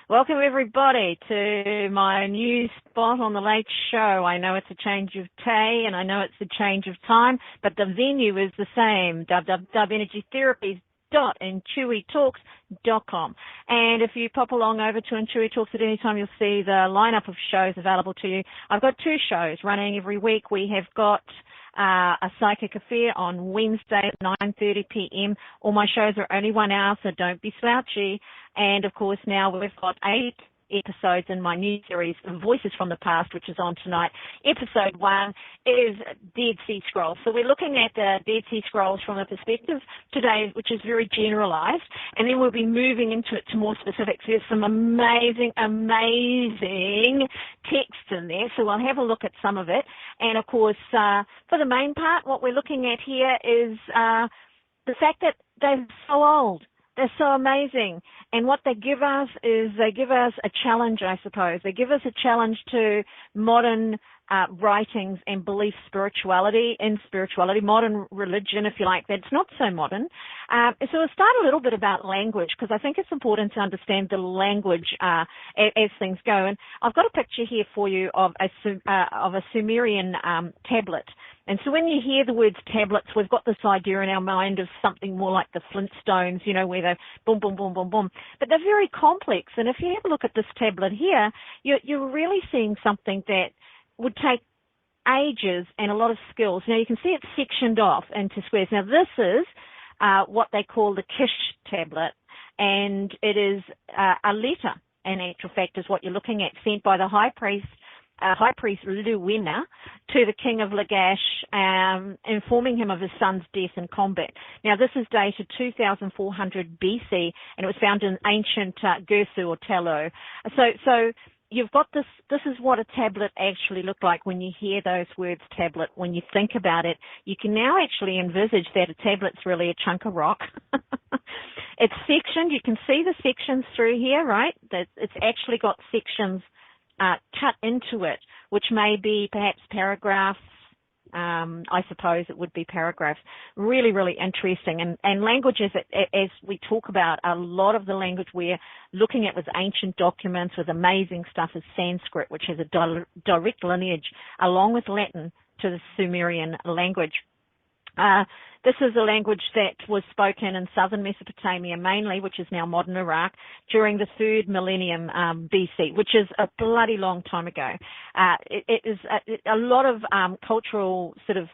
Welcome everybody to my new spot on the Late Show. I know it's a change of day and I know it's a change of time, but the venue is the same, www.energytherapies.intuitalks.com. And if you pop along over to Intuit Talks at any time, you'll see the lineup of shows available to you. I've got 2 shows running every week. We have got a psychic affair on Wednesday at 9:30 p.m. All my shows are only 1 hour, so don't be slouchy. And of course, now we've got 8 episodes in my new series, Voices from the Past, which is on tonight. Episode 1 is Dead Sea Scrolls. So we're looking at the Dead Sea Scrolls from a perspective today, which is very generalized, and then we'll be moving into it to more specifics. There's some amazing text in there, so we'll have a look at some of it. And of course, for the main part, what we're looking at here is the fact that they're so old. They're so amazing. And what they give us is they give us a challenge, I suppose. They give us a challenge to modern writings and belief spirituality, modern religion, if you like, that's not so modern. So we'll start a little bit about language, because I think it's important to understand the language as things go. And I've got a picture here for you of a Sumerian tablet. And so when you hear the words tablets, we've got this idea in our mind of something more like the Flintstones, you know, where they're boom, boom, boom, boom, boom. But they're very complex. And if you have a look at this tablet here, you're really seeing something that would take ages and a lot of skills. Now, you can see it's sectioned off into squares. Now, this is what they call the Kish tablet, and it is a letter, in actual fact, is what you're looking at, sent by the high priest Luwena to the king of Lagash, informing him of his son's death in combat. Now, this is dated 2400 BC, and it was found in ancient Gersu or Talo. So you've got this is what a tablet actually looked like when you hear those words tablet. When you think about it, you can now actually envisage that a tablet's really a chunk of rock. It's sectioned. You can see the sections through here, right? It's actually got sections cut into it, which may be perhaps paragraphs. I suppose it would be paragraphs. Really, really interesting. And languages, as we talk about, a lot of the language we're looking at was ancient documents with amazing stuff as Sanskrit, which has a direct lineage, along with Latin, to the Sumerian language. This is a language that was spoken in southern Mesopotamia mainly, which is now modern Iraq, during the 3rd millennium BC, which is a bloody long time ago. It is a lot of cultural sort of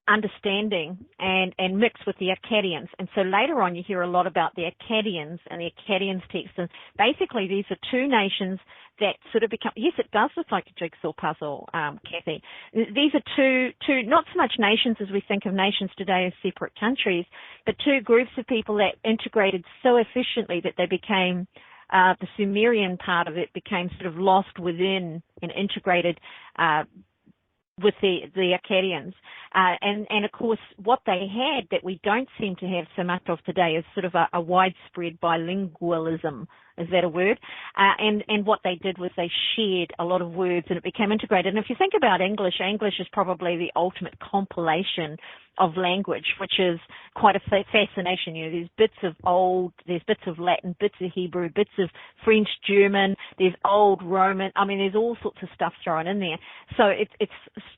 understanding and mixed with the Akkadians. And so later on you hear a lot about the Akkadians and the Akkadians text. And basically these are 2 nations that sort of become, yes, it does look like a jigsaw puzzle, Kathy. These are two, not so much nations as we think of nations today as separate countries, but 2 groups of people that integrated so efficiently that they became, the Sumerian part of it became sort of lost within and integrated with the Akkadians. And of course, what they had that we don't seem to have so much of today is sort of a widespread bilingualism. Is that a word? And what they did was they shared a lot of words and it became integrated. And if you think about English is probably the ultimate compilation of language, which is quite a fascination. You know, there's bits of Latin, bits of Hebrew, bits of French, German, there's old Roman. I mean, there's all sorts of stuff thrown in there. So it's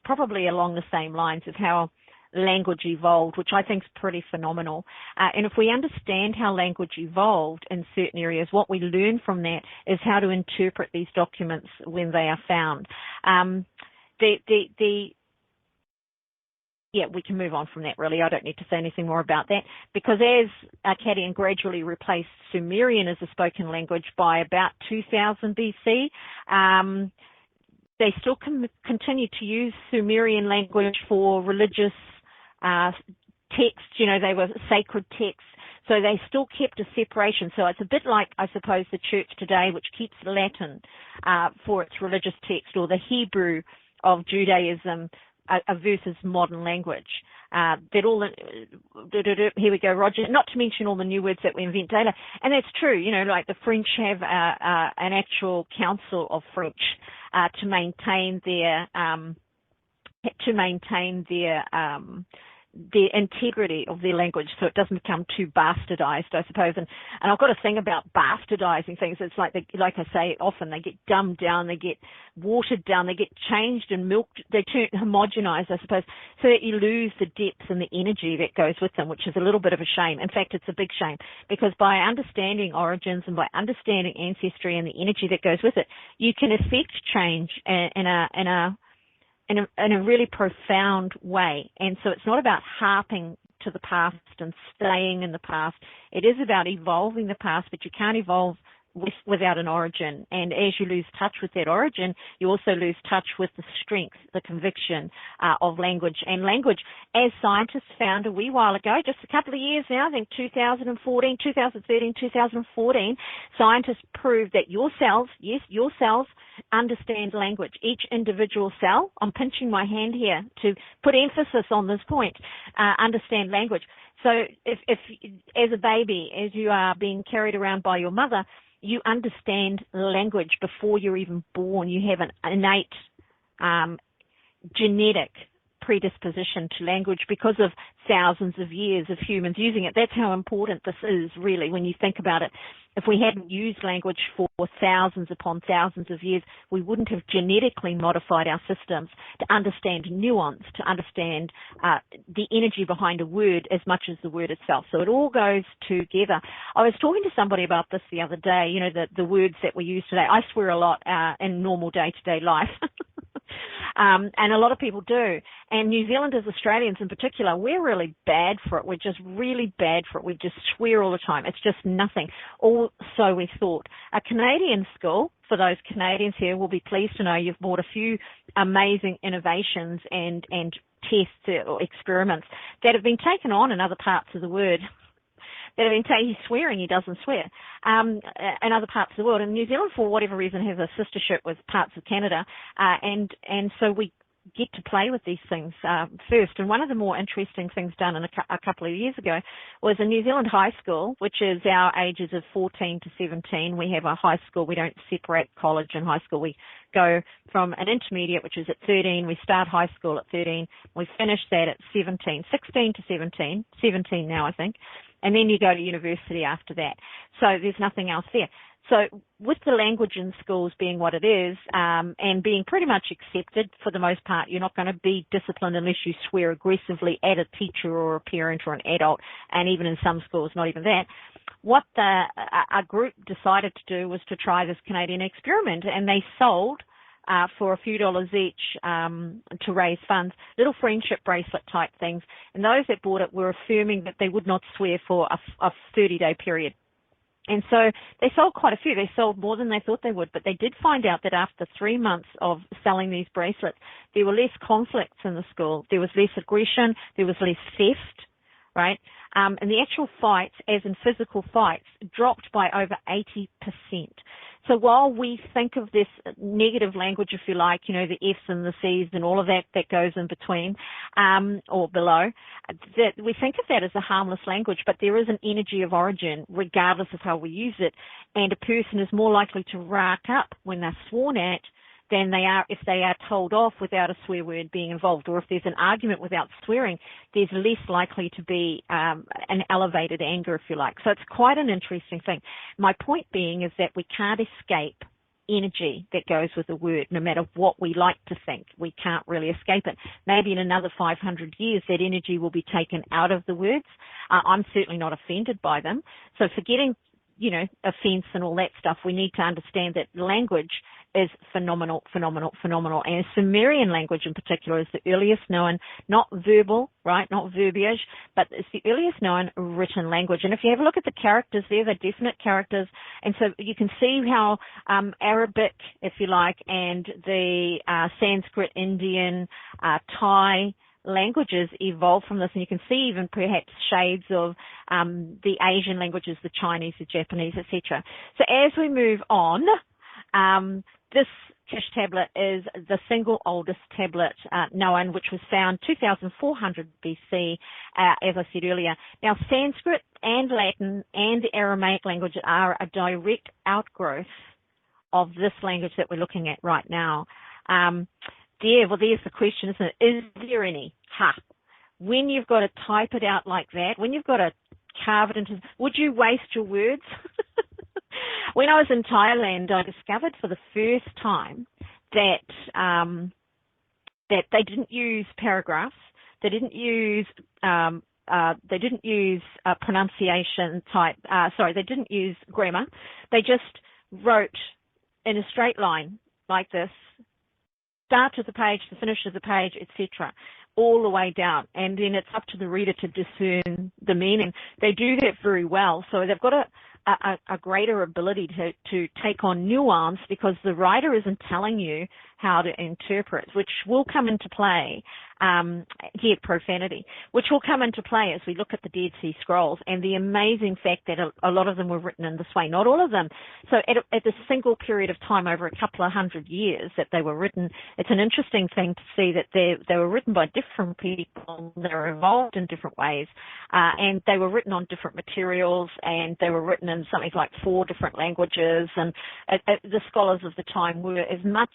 probably along the same lines of how language evolved, which I think is pretty phenomenal. And if we understand how language evolved in certain areas, what we learn from that is how to interpret these documents when they are found. Yeah, we can move on from that, really. I don't need to say anything more about that, because as Akkadian gradually replaced Sumerian as a spoken language by about 2000 BC, they still continue to use Sumerian language for religious texts. You know, they were sacred texts, so they still kept a separation. So it's a bit like, I suppose, the church today, which keeps Latin for its religious text, or the Hebrew of Judaism versus modern language. Here we go, Roger. Not to mention all the new words that we invent daily. And that's true, you know, like the French have an actual council of French to maintain their the integrity of their language, so it doesn't become too bastardized, I suppose. And I've got a thing about bastardizing things. It's like like I say, often they get dumbed down, they get watered down, they get changed and milked, they turn homogenized, I suppose, so that you lose the depth and the energy that goes with them, which is a little bit of a shame. In fact, it's a big shame, because by understanding origins and by understanding ancestry and the energy that goes with it, you can effect change in a really profound way. And so it's not about harping to the past and staying in the past. It is about evolving the past, but you can't evolve without an origin. And as you lose touch with that origin, you also lose touch with the strength, the conviction of language. And language, as scientists found a wee while ago, just a couple of years now, I think 2013, 2014, scientists proved that your cells, yes, your cells understand language. Each individual cell, I'm pinching my hand here to put emphasis on this point, understand language. So if as a baby, as you are being carried around by your mother, you understand language before you're even born. You have an innate genetic predisposition to language because of thousands of years of humans using it. That's how important this is, really, when you think about it. If we hadn't used language for thousands upon thousands of years, we wouldn't have genetically modified our systems to understand nuance, to understand the energy behind a word as much as the word itself. So it all goes together. I was talking to somebody about this the other day, you know, the words that we use today. I swear a lot in normal day-to-day life. And a lot of people do. And New Zealanders, Australians in particular, we're really bad for it. We're just really bad for it. We just swear all the time. It's just nothing. Or so we thought. A Canadian school, for those Canadians here, will be pleased to know you've bought a few amazing innovations and tests or experiments that have been taken on in other parts of the world. That have been he's swearing, he doesn't swear, in other parts of the world. And New Zealand, for whatever reason, has a sistership with parts of Canada, and so we get to play with these things first. And one of the more interesting things done a couple of years ago was a New Zealand high school, which is our ages of 14 to 17. We have a high school. We don't separate college and high school. We go from an intermediate, which is at 13. We start high school at 13. We finish that at 17, 16 to 17 now, I think. And then you go to university after that. So there's nothing else there. So with the language in schools being what it is, and being pretty much accepted for the most part, you're not going to be disciplined unless you swear aggressively at a teacher or a parent or an adult, and even in some schools, not even that. What a group decided to do was to try this Canadian experiment, and they sold for a few dollars each to raise funds, little friendship bracelet type things. And those that bought it were affirming that they would not swear for a 30-day period. And so they sold quite a few. They sold more than they thought they would, but they did find out that after 3 months of selling these bracelets, there were less conflicts in the school. There was less aggression. There was less theft, right? And the actual fights, as in physical fights, dropped by over 80%. So while we think of this negative language, if you like, you know, the F's and the C's and all of that goes in between or below, that we think of that as a harmless language, but there is an energy of origin regardless of how we use it. And a person is more likely to rack up when they're sworn at than they are if they are told off without a swear word being involved, or if there's an argument without swearing, there's less likely to be an elevated anger, if you like. So it's quite an interesting thing. My point being is that we can't escape energy that goes with a word, no matter what we like to think. We can't really escape it. Maybe in another 500 years, that energy will be taken out of the words. I'm certainly not offended by them. So forgetting, you know, offense and all that stuff, we need to understand that language is phenomenal. And Sumerian language in particular is the earliest known, not verbal, right, not verbiage, but it's the earliest known written language. And if you have a look at the characters there, they're definite characters. And so you can see how Arabic, if you like, and the Sanskrit, Indian, Thai languages evolved from this, and you can see even perhaps shades of the Asian languages, the Chinese, the Japanese, etc. So as we move on, this Kish tablet is the single oldest tablet known, which was found 2400 BC, as I said earlier. Now, Sanskrit and Latin and the Aramaic language are a direct outgrowth of this language that we're looking at right now. There's the question, isn't it? Is there any? when you've got to type it out like that, when you've got to carve it into, would you waste your words? When I was in Thailand, I discovered for the first time that that they didn't use paragraphs, they didn't use pronunciation type. They didn't use grammar. They just wrote in a straight line like this, start of the page to finish of the page, etc., all the way down. And then it's up to the reader to discern the meaning. They do that very well. So they've got a greater ability to take on nuance, because the writer isn't telling you how to interpret, which will come into play here, profanity, which will come into play as we look at the Dead Sea Scrolls, and the amazing fact that a lot of them were written in this way, not all of them. So at a single period of time, over a couple of hundred years that they were written, it's an interesting thing to see that they were written by different people, they were involved in different ways, and they were written on different materials, and they were written in something like 4 different languages, and the scholars of the time were as much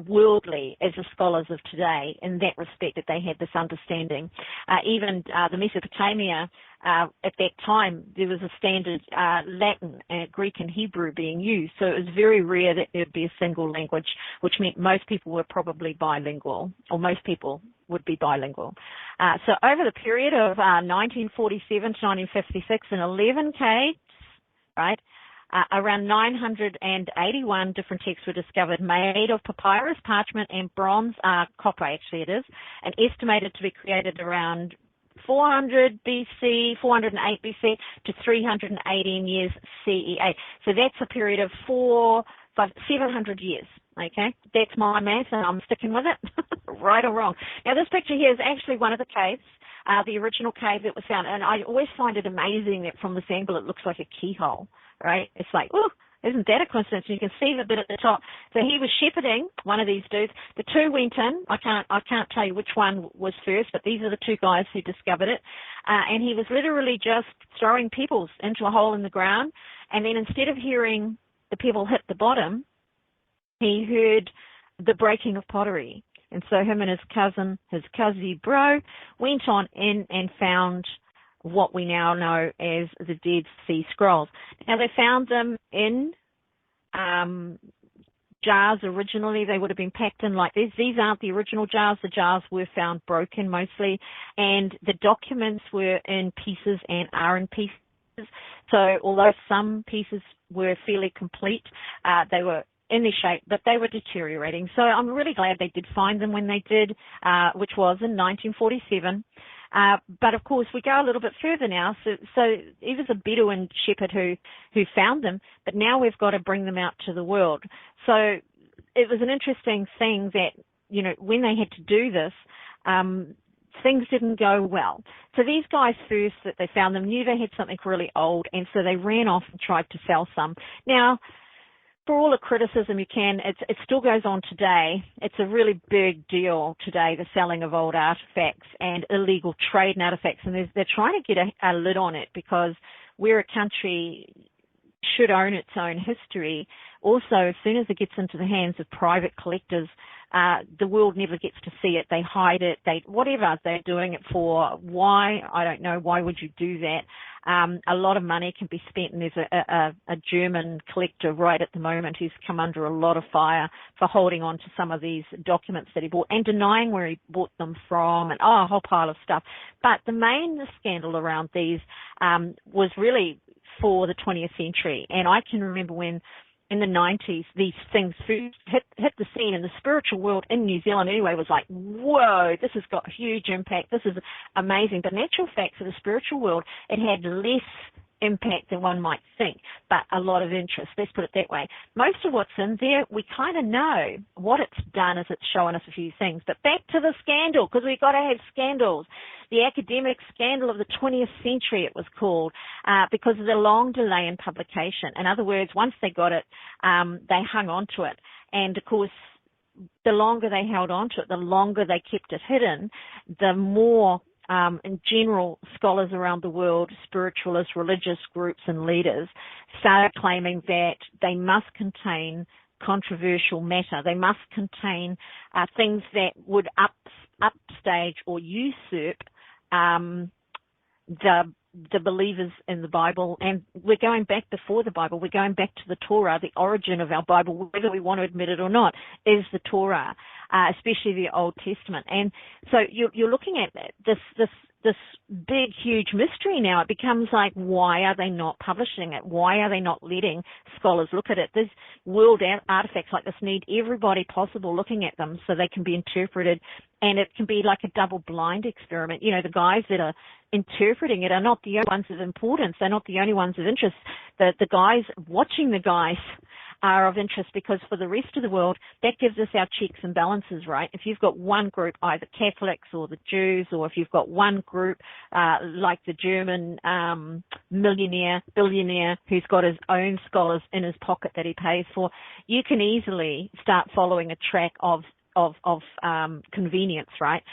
worldly as the scholars of today in that respect, that they had this understanding. Even the Mesopotamia, at that time, there was a standard Latin, Greek and Hebrew being used, so it was very rare that there would be a single language, which meant most people were probably bilingual, or most people would be bilingual. So over the period of 1947 to 1956, in 11 caves, right, around 981 different texts were discovered, made of papyrus, parchment, and bronze, copper actually it is, and estimated to be created around 400 BC, 408 BC to 318 years CEA. So that's a period of 700 years. Okay, that's my math, and I'm sticking with it, right or wrong. Now, this picture here is actually one of the caves, the original cave that was found, and I always find it amazing that from this angle it looks like a keyhole, right? It's like, oh, isn't that a coincidence? You can see the bit at the top. So he was shepherding one of these dudes. The 2 went in. I can't tell you which one was first, but these are the 2 guys who discovered it. And he was literally just throwing pebbles into a hole in the ground, and then instead of hearing the pebble hit the bottom, he heard the breaking of pottery. And so him and his cousin bro, went on in and found what we now know as the Dead Sea Scrolls. Now, they found them in jars. Originally, they would have been packed in like this. These aren't the original jars. The jars were found broken mostly, and the documents were in pieces and are in pieces. So although some pieces were fairly complete, they were in their shape, but they were deteriorating. So I'm really glad they did find them when they did, which was in 1947. But of course, we go a little bit further now. So it was a Bedouin shepherd who found them, but now we've got to bring them out to the world. So it was an interesting thing that, you know, when they had to do this, things didn't go well. So these guys first that they found them knew they had something really old, and so they ran off and tried to sell some. Now, for all the criticism you can, it still goes on today. It's a really big deal today, the selling of old artifacts and illegal trade in artifacts, and they're trying to get a lid on it, because we're a country should own its own history. Also, as soon as it gets into the hands of private collectors, the world never gets to see it. They hide it. Whatever they're doing it for. Why? I don't know. Why would you do that? A lot of money can be spent, and there's a German collector right at the moment who's come under a lot of fire for holding on to some of these documents that he bought and denying where he bought them from, and a whole pile of stuff. But the main scandal around these was really for the 20th century. And I can remember when in the 90s, these things hit the scene, and the spiritual world in New Zealand anyway was like, whoa, this has got huge impact. This is amazing. But in actual fact, for the spiritual world, it had less impact than one might think, but a lot of interest. Let's put it that way. Most of what's in there, we kind of know. What it's done is it's showing us a few things. But back to the scandal, because we've got to have scandals. The academic scandal of the 20th century, it was called, because of the long delay in publication. In other words, once they got it, they hung on to it. And, of course, the longer they held on to it, the longer they kept it hidden, the more in general, scholars around the world, spiritualists, religious groups and leaders started claiming that they must contain controversial matter. They must contain things that would upstage or usurp the believers in the Bible, and we're going back before the Bible, we're going back to the Torah. The origin of our Bible, whether we want to admit it or not, is the Torah, especially the Old Testament. And so you're looking at this big, huge mystery now. It becomes like, why are they not publishing it? Why are they not letting scholars look at it? These world artifacts like this need everybody possible looking at them so they can be interpreted, and it can be like a double-blind experiment. You know, the guys that are interpreting it are not the only ones of importance. They're not the only ones of interest. The guys watching the guys are of interest, because for the rest of the world, that gives us our checks and balances, right? If you've got one group, either Catholics or the Jews, or if you've got one group like the German billionaire who's got his own scholars in his pocket that he pays for, you can easily start following a track of convenience, right?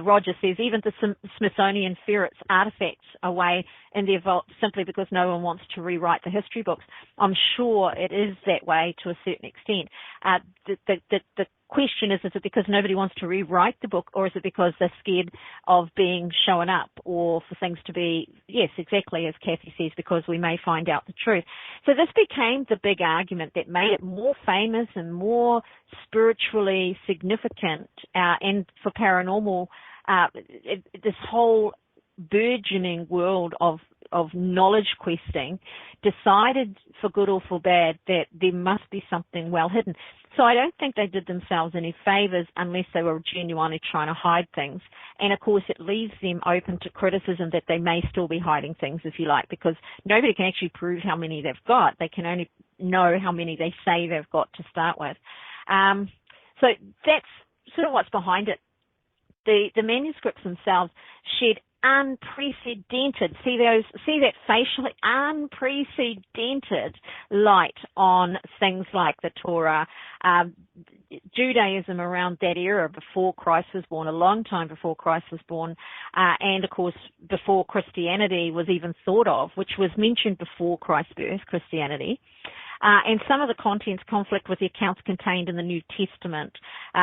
Roger says even the Smithsonian ferrets artifacts away in their vault simply because no one wants to rewrite the history books. I'm sure it is that way to a certain extent. The question is it because nobody wants to rewrite the book, or is it because they're scared of being shown up, or for things to be, yes, exactly as Kathy says, because we may find out the truth. So this became the big argument that made it more famous and more spiritually significant, and for paranormal, this whole burgeoning world of knowledge questing decided, for good or for bad, that there must be something well hidden. So I don't think they did themselves any favors unless they were genuinely trying to hide things. And of course, it leaves them open to criticism that they may still be hiding things, if you like, because nobody can actually prove how many they've got. They can only know how many they say they've got to start with. So that's sort of what's behind it. The manuscripts themselves shed unprecedented, see that facially unprecedented light on things like the Torah, Judaism around that era before Christ was born, a long time before Christ was born, and of course before Christianity was even thought of, which was mentioned before Christ's birth, Christianity. And some of the contents conflict with the accounts contained in the New Testament.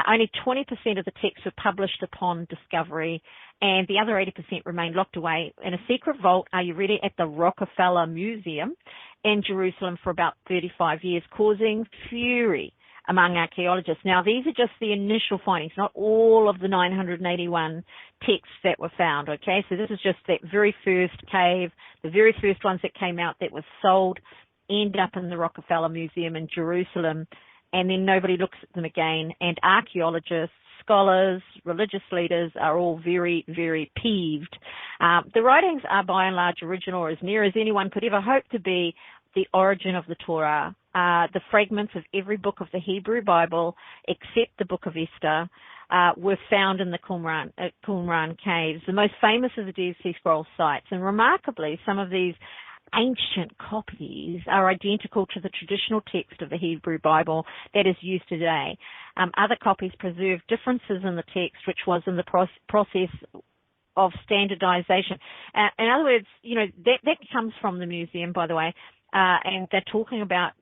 Only 20% of the texts were published upon discovery, and the other 80% remained locked away in a secret vault, are you ready, at the Rockefeller Museum in Jerusalem for about 35 years, causing fury among archaeologists. Now, these are just the initial findings, not all of the 981 texts that were found, okay? So this is just that very first cave, the very first ones that came out that were sold, end up in the Rockefeller Museum in Jerusalem, and then nobody looks at them again. And archaeologists, scholars, religious leaders are all very, very peeved. The writings are by and large original, or as near as anyone could ever hope to be, the origin of the Torah. The fragments of every book of the Hebrew Bible, except the book of Esther, were found in the Qumran caves, the most famous of the Dead Sea Scrolls sites. And remarkably, some of these ancient copies are identical to the traditional text of the Hebrew Bible that is used today. Other copies preserve differences in the text, which was in the process of standardization. In other words, you know, that comes from the museum, by the way, and they're talking about,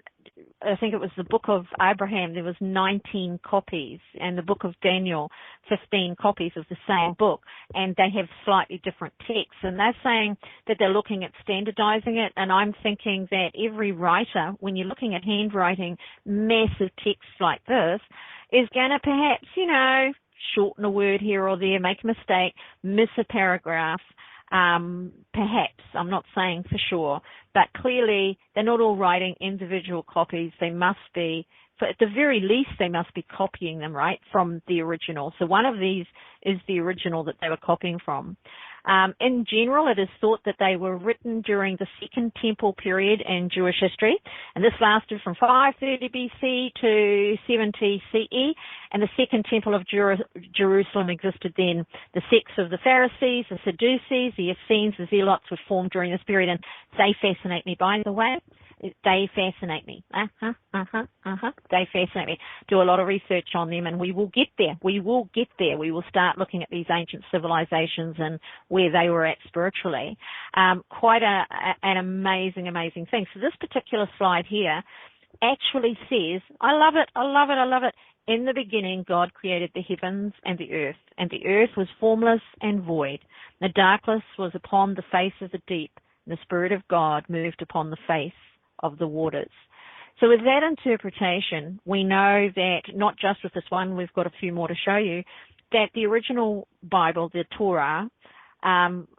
I think it was the book of Abraham, there was 19 copies, and the book of Daniel, 15 copies of the same book, and they have slightly different texts. And they're saying that they're looking at standardizing it, and I'm thinking that every writer, when you're looking at handwriting massive texts like this, is going to perhaps, you know, shorten a word here or there, make a mistake, miss a paragraph. Perhaps, I'm not saying for sure, but clearly they're not all writing individual copies. They must be, at the very least, they must be copying them, right, from the original. So one of these is the original that they were copying from. In general, it is thought that they were written during the Second Temple period in Jewish history, and this lasted from 530 BC to 70 CE, and the Second Temple of Jerusalem existed then. The sects of the Pharisees, the Sadducees, the Essenes, the Zealots were formed during this period, and they fascinate me, by the way. They fascinate me. They fascinate me. Do a lot of research on them, and we will get there. We will get there. We will start looking at these ancient civilizations and where they were at spiritually. Quite an amazing, amazing thing. So this particular slide here actually says, I love it, I love it, I love it. In the beginning, God created the heavens and the earth was formless and void. The darkness was upon the face of the deep, and the Spirit of God moved upon the face of the waters. So with that interpretation, we know that not just with this one, we've got a few more to show you, that the original Bible, the Torah,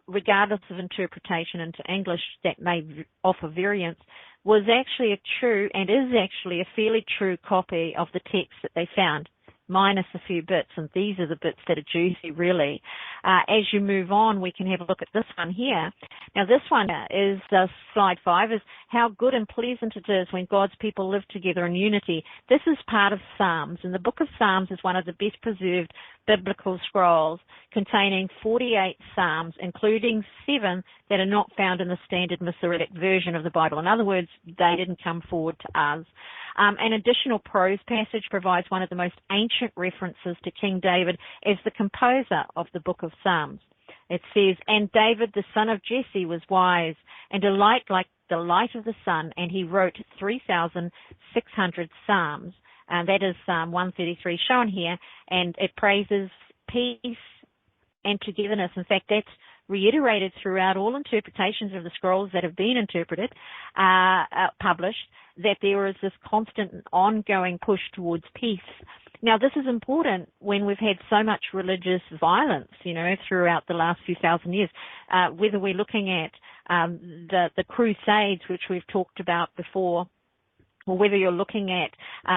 regardless of interpretation into English that may offer variance, was actually a true and is actually a fairly true copy of the text that they found, minus a few bits, and these are the bits that are juicy, really. As you move on, we can have a look at this one here. Now, this one is slide 5, is how good and pleasant it is when God's people live together in unity. This is part of Psalms, and the book of Psalms is one of the best preserved biblical scrolls, containing 48 Psalms, including 7 that are not found in the standard Masoretic version of the Bible. In other words, they didn't come forward to us. An additional prose passage provides one of the most ancient references to King David as the composer of the book of Psalms. It says, and David, the son of Jesse, was wise and a light like the light of the sun, and he wrote 3,600 Psalms. That is Psalm 133 shown here, and it praises peace and togetherness. In fact, that's reiterated throughout all interpretations of the scrolls that have been interpreted, published, that there is this constant and ongoing push towards peace. Now, this is important when we've had so much religious violence, throughout the last few thousand years. Whether we're looking at the Crusades, which we've talked about before, or whether you're looking at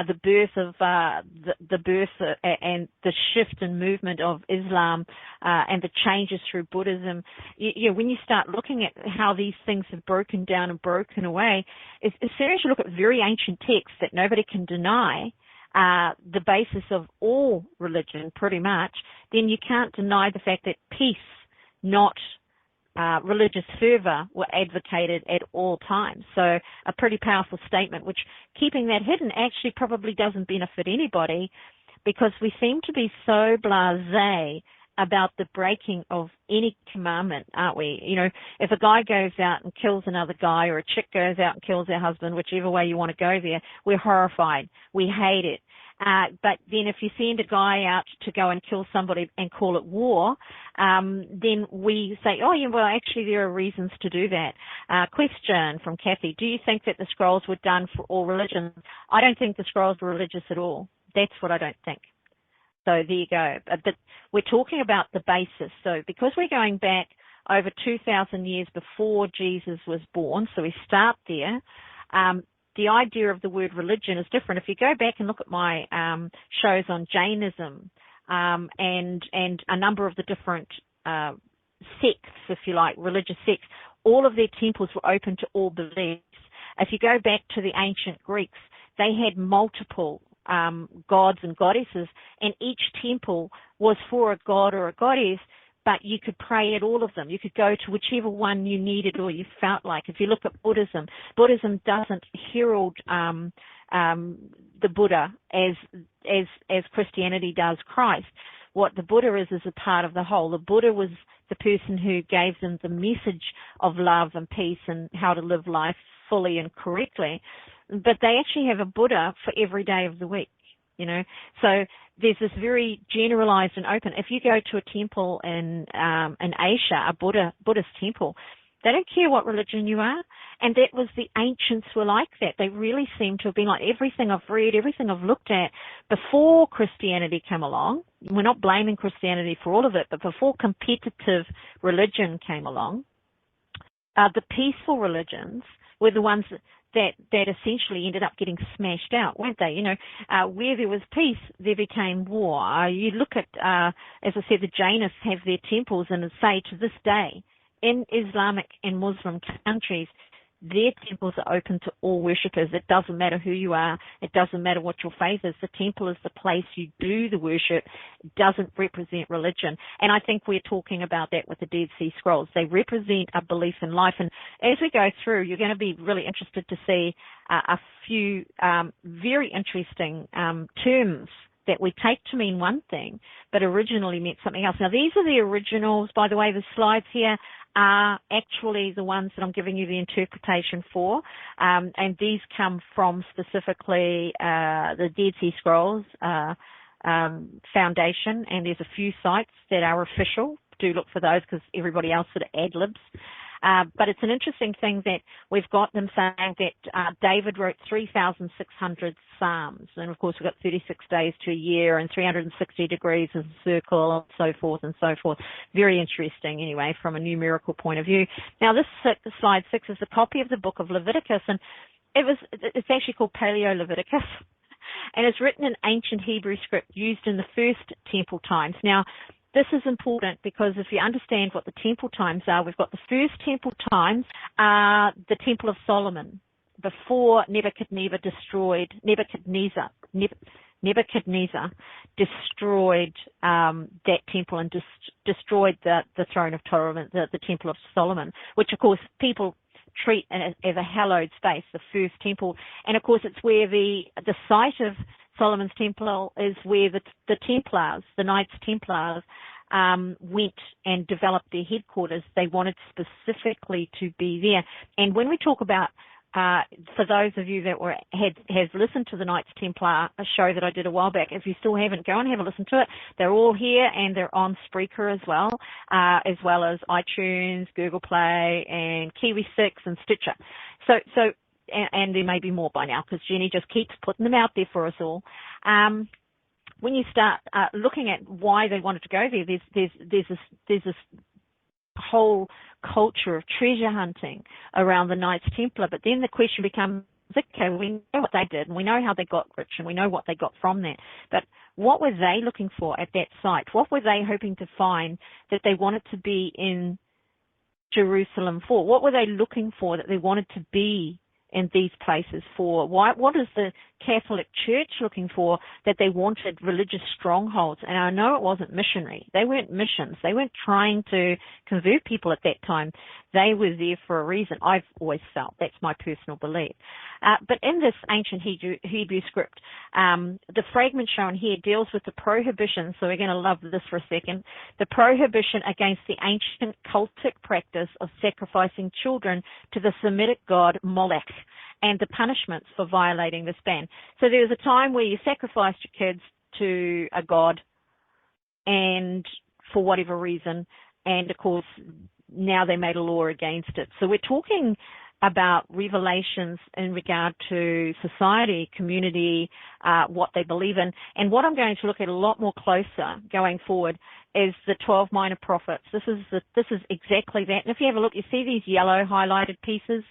the birth of the birth and the shift and movement of Islam and the changes through Buddhism, when you start looking at how these things have broken down and broken away, as soon as you look at very ancient texts that nobody can deny, the basis of all religion pretty much, then you can't deny the fact that peace, not religious fervor, were advocated at all times. So a pretty powerful statement, which keeping that hidden actually probably doesn't benefit anybody, because we seem to be so blasé about the breaking of any commandment, aren't we? If a guy goes out and kills another guy, or a chick goes out and kills her husband, whichever way you want to go there, we're horrified. We hate it. But then if you send a guy out to go and kill somebody and call it war, then we say, oh, yeah, well, actually there are reasons to do that. Question from Kathy, do you think that the scrolls were done for all religions? I don't think the scrolls were religious at all. That's what I don't think. So there you go. But we're talking about the basis. So because we're going back over 2,000 years before Jesus was born, so we start there, the idea of the word religion is different. If you go back and look at my shows on Jainism and a number of the different sects, if you like, religious sects, all of their temples were open to all beliefs. If you go back to the ancient Greeks, they had multiple gods and goddesses, and each temple was for a god or a goddess, but you could pray at all of them. You could go to whichever one you needed or you felt like. If you look at Buddhism, Buddhism doesn't herald the Buddha as Christianity does Christ. What the Buddha is a part of the whole. The Buddha was the person who gave them the message of love and peace and how to live life fully and correctly. But they actually have a Buddha for every day of the week, So there's this very generalized and open. If you go to a temple in Asia, a Buddhist temple, they don't care what religion you are. And that was the ancients were like that. They really seem to have been like everything I've read, everything I've looked at before Christianity came along. We're not blaming Christianity for all of it, but before competitive religion came along, the peaceful religions were the ones that essentially ended up getting smashed out, weren't they? Where there was peace, there became war. You look at, as I said, the Jainists have their temples, and say to this day, in Islamic and Muslim countries, their temples are open to all worshippers. It doesn't matter who you are. It doesn't matter what your faith is. The temple is the place you do the worship. It doesn't represent religion. And I think we're talking about that with the Dead Sea Scrolls. They represent a belief in life. And as we go through, you're going to be really interested to see a few very interesting terms that we take to mean one thing, but originally meant something else. Now, these are the originals. By the way, the slides here are actually the ones that I'm giving you the interpretation for. And these come from specifically the Dead Sea Scrolls Foundation, and there's a few sites that are official. Do look for those because everybody else sort of ad-libs. But it's an interesting thing that we've got them saying that David wrote 3,600 psalms. And, of course, we've got 36 days to a year and 360 degrees as a circle and so forth and so forth. Very interesting, anyway, from a numerical point of view. Now, this slide 6 is a copy of the book of Leviticus, and it's actually called Paleo-Leviticus. And it's written in ancient Hebrew script used in the first temple times. Now, this is important because if you understand what the temple times are, we've got the first temple times, the Temple of Solomon, before Nebuchadnezzar destroyed that temple and destroyed the throne of Solomon, the Temple of Solomon, which of course people treat as a hallowed space, the first temple. And of course it's where the site of Solomon's Temple is where the Templars, the Knights Templars, went and developed their headquarters. They wanted specifically to be there. And when we talk about, for those of you that have listened to the Knights Templar, a show that I did a while back, if you still haven't, go and have a listen to it. They're all here and they're on Spreaker as well as iTunes, Google Play, and Kiwi 6 and Stitcher. So and there may be more by now because Jenny just keeps putting them out there for us all. When you start looking at why they wanted to go there, there's this whole culture of treasure hunting around the Knights Templar. But then the question becomes, okay, we know what they did and we know how they got rich and we know what they got from that. But what were they looking for at that site? What were they hoping to find that they wanted to be in Jerusalem for? What were they looking for that they wanted to be in these places for? What is the Catholic Church looking for that they wanted religious strongholds? And I know it wasn't missionary. They weren't missions. They weren't trying to convert people at that time. They were there for a reason. I've always felt that's my personal belief. But in this ancient Hebrew script, the fragment shown here deals with the prohibition. So we're going to love this for a second. The prohibition against the ancient cultic practice of sacrificing children to the Semitic god Molech, and the punishments for violating this ban. So there was a time where you sacrificed your kids to a god, and for whatever reason, and of course now they made a law against it. So we're talking about revelations in regard to society, community, what they believe in. And what I'm going to look at a lot more closer going forward is the 12 minor prophets. This is exactly that. And if you have a look, you see these yellow highlighted pieces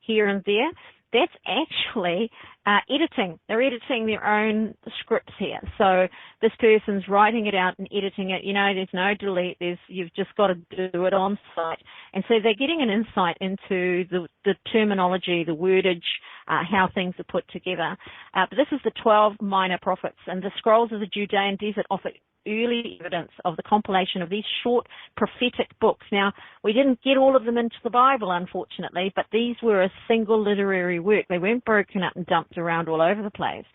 here and there. That's actually editing. They're editing their own scripts here. So this person's writing it out and editing it. You know, there's no delete. You've just got to do it on site. And so they're getting an insight into the terminology, the wordage, how things are put together. But this is the 12 minor prophets, and the scrolls of the Judean desert offer early evidence of the compilation of these short prophetic books. Now, we didn't get all of them into the Bible, unfortunately, but these were a single literary work. They weren't broken up and dumped around all over the place.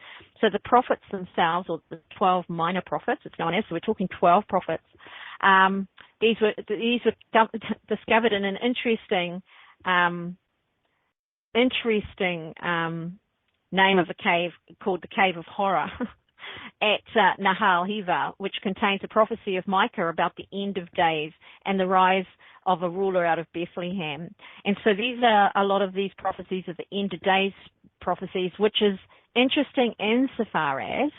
So the prophets themselves, or the 12 minor prophets, it's known as, so we're talking 12 prophets. These were discovered in an interesting name of a cave called the Cave of Horror at Nahal Hiva, which contains a prophecy of Micah about the end of days and the rise of a ruler out of Bethlehem. And so these are a lot of these prophecies of the end of days prophecies, which is interesting insofar as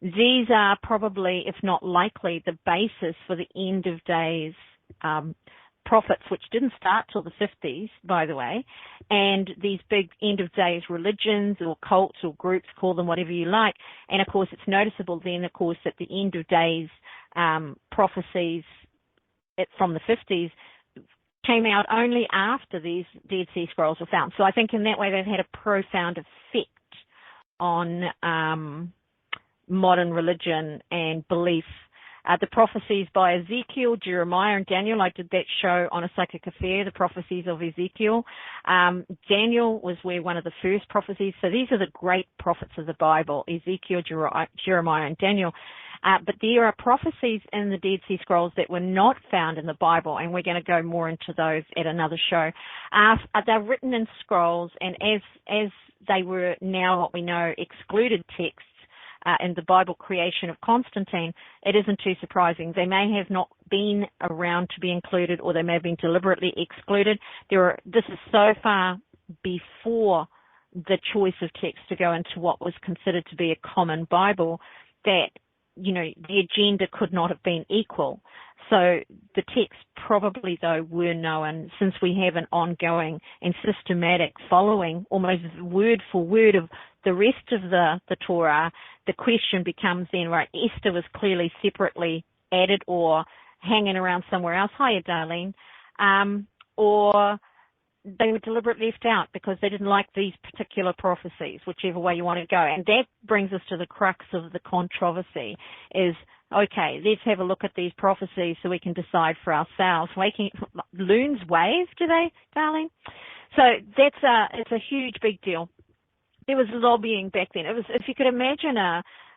these are probably, if not likely, the basis for the end of days prophets, which didn't start till the 50s, by the way, and these big end-of-days religions or cults or groups, call them whatever you like. And, of course, it's noticeable then, of course, that the end-of-days prophecies from the 50s came out only after these Dead Sea Scrolls were found. So I think in that way they've had a profound effect on modern religion and belief. The prophecies by Ezekiel, Jeremiah, and Daniel. I did that show on A Psychic Affair, the prophecies of Ezekiel. Daniel was where one of the first prophecies. So these are the great prophets of the Bible, Ezekiel, Jeremiah, and Daniel. But there are prophecies in the Dead Sea Scrolls that were not found in the Bible, and we're going to go more into those at another show. They're written in scrolls, and as they were now what we know excluded texts in the Bible creation of Constantine, it isn't too surprising. They may have not been around to be included, or they may have been deliberately excluded. This is so far before the choice of text to go into what was considered to be a common Bible that, the agenda could not have been equal. So the texts probably, though, were known, since we have an ongoing and systematic following, almost word for word, of the rest of the Torah. The question becomes then, right, Esther was clearly separately added or hanging around somewhere else. Hiya, Darlene. Or they were deliberately left out because they didn't like these particular prophecies, whichever way you want to go. And that brings us to the crux of the controversy is, okay, let's have a look at these prophecies so we can decide for ourselves. Loons wave, do they, darling? So it's a huge, big deal. There was lobbying back then. It was, if you could imagine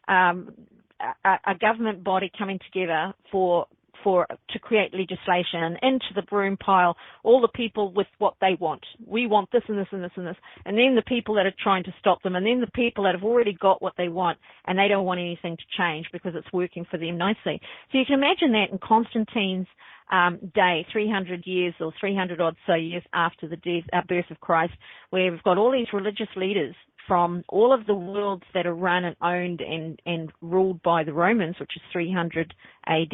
a government body coming together to create legislation, and into the broom pile all the people with what they want. We want this and this and this and this. And then the people that are trying to stop them, and then the people that have already got what they want and they don't want anything to change because it's working for them nicely. So you can imagine that in Constantine's day, 300 years or 300 odd so years after the birth of Christ, where we've got all these religious leaders from all of the worlds that are run and owned and ruled by the Romans, which is 300 AD,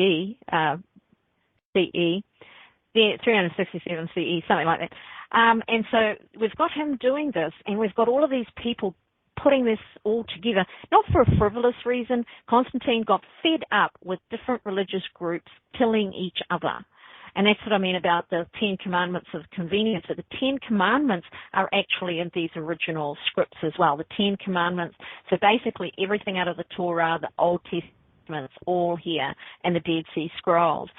CE, 367 CE, something like that. And so we've got him doing this, and we've got all of these people putting this all together, not for a frivolous reason. Constantine got fed up with different religious groups killing each other. And that's what I mean about the 10 Commandments of convenience. So the 10 Commandments are actually in these original scripts as well, the 10 Commandments. So basically everything out of the Torah, the Old Testament, all here in the Dead Sea Scrolls.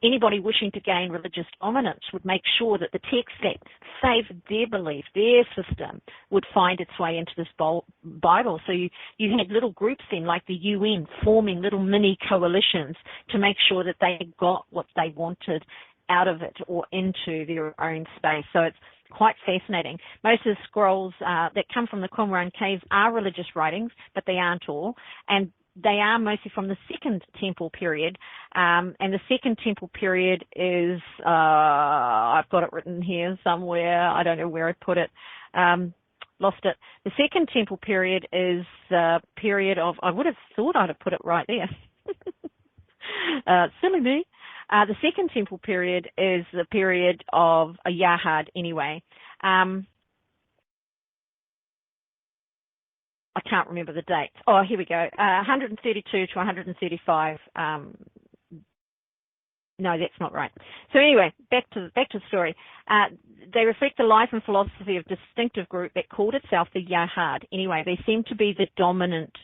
Anybody wishing to gain religious dominance would make sure that the text that saved their belief, their system, would find its way into this Bible. So you had little groups then, like the UN, forming little mini coalitions to make sure that they got what they wanted out of it or into their own space. So it's quite fascinating. Most of the scrolls that come from the Qumran caves are religious writings, but they aren't all. And they are mostly from the Second Temple period, and the Second Temple period is, I've got it written here somewhere, I don't know where I put it, lost it. The Second Temple period is the period of, I would have thought I'd have put it right there, silly me. The Second Temple period is the period of a Yahad anyway. I can't remember the dates. Oh, here we go. 132 to 135. No, that's not right. So anyway, back to the story. They reflect the life and philosophy of a distinctive group that called itself the Yahad. Anyway, they seem to be the dominant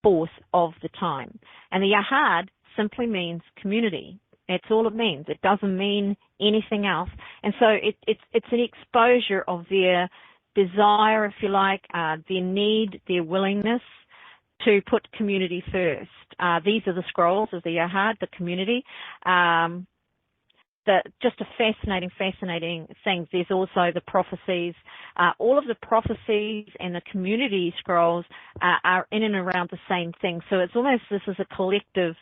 force of the time. And the Yahad simply means community. That's all it means. It doesn't mean anything else. And so it's an exposure of their desire, if you like, their need, their willingness to put community first. These are the scrolls of the Yahad, the community. Just a fascinating thing. There's also the prophecies. All of the prophecies and the community scrolls are in and around the same thing. So it's almost, this is a collective